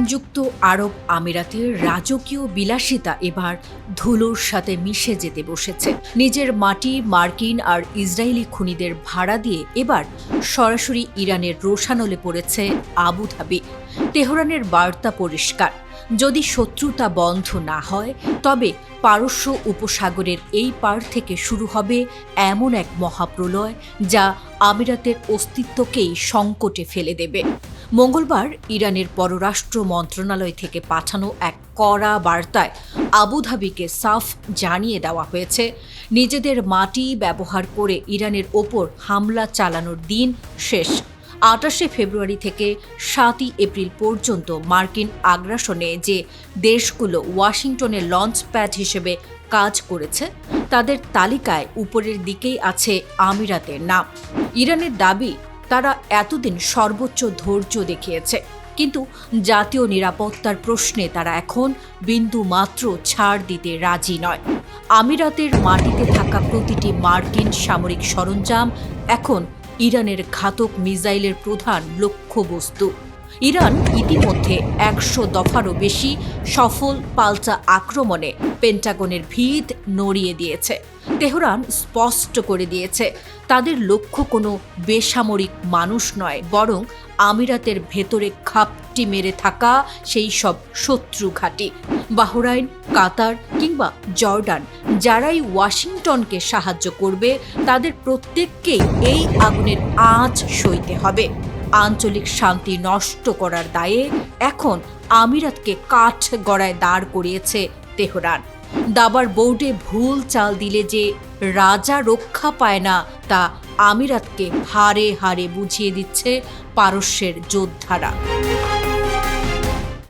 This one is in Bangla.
সংযুক্ত আরব আমিরাতের রাজকীয় বিলাসিতা এবার ধুলোর সাথে মিশে যেতে বসেছে। নিজের মাটি মার্কিন আর ইসরায়েলি খুনিদের ভাড়া দিয়ে এবার সরাসরি ইরানের রোষানলে পড়েছে আবুধাবি। তেহরানের বার্তা পরিষ্কার, যদি শত্রুতা বন্ধ না হয় তবে পারস্য উপসাগরের এই পার থেকে শুরু হবে এমন এক মহাপ্রলয় যা আমিরাতের অস্তিত্বকেই সংকটে ফেলে দেবে। মঙ্গলবার ইরানের পররাষ্ট্র মন্ত্রণালয় থেকে পাঠানো এক কড়া বার্তায় আবুধাবিকে সাফ জানিয়ে দেওয়া হয়েছে, নিজেদের মাটি ব্যবহার করে ইরানের ওপর হামলা চালানোর দিন শেষ। 28 ফেব্রুয়ারি থেকে 7 এপ্রিল পর্যন্ত মার্কিন আগ্রাসনে যে দেশগুলো ওয়াশিংটনের লঞ্চ প্যাড হিসেবে কাজ করেছে তাদের তালিকায় উপরের দিকেই আছে আমিরাতের নাম। ইরানের দাবি, তারা এতদিন সর্বোচ্চ ধৈর্য দেখিয়েছে, কিন্তু জাতীয় নিরাপত্তার প্রশ্নে তারা এখন বিন্দু মাত্র ছাড় দিতে রাজি নয়। আমিরাতের মাটিতে থাকা প্রতিটি মার্কিন সামরিক সরঞ্জাম এখন ইরানের ঘাতক মিসাইলের প্রধান লক্ষ্যবস্তু। ইরান ইতিমধ্যে 100 দফারও বেশি সফল পাল্টা আক্রমণে পেন্টাগনের ভিত নড়িয়ে দিয়েছে। তেহরান স্পষ্ট করে দিয়েছে, তাদের লক্ষ্য কোনো বেসামরিক মানুষ নয়, বরং আমিরাতের ভেতরে খাপটি মেরে থাকা সেই সব শত্রু ঘাঁটি। বাহরাইন, কাতার কিংবা জর্ডান যারাই ওয়াশিংটনকে সাহায্য করবে তাদের প্রত্যেককেই এই আগুনের আঁচ সইতে হবে। আঞ্চলিক শান্তি নষ্ট করার দায়ে এখন আমিরাতকে কাঠ গড়ায় দাঁড় করিয়েছে তেহরান। দাবার বোর্ডে ভুল চাল দিলে যে রাজা রক্ষা পায় না তা আমিরাতকে হারে হারে বুঝিয়ে দিচ্ছে পারস্যের যোদ্ধারা।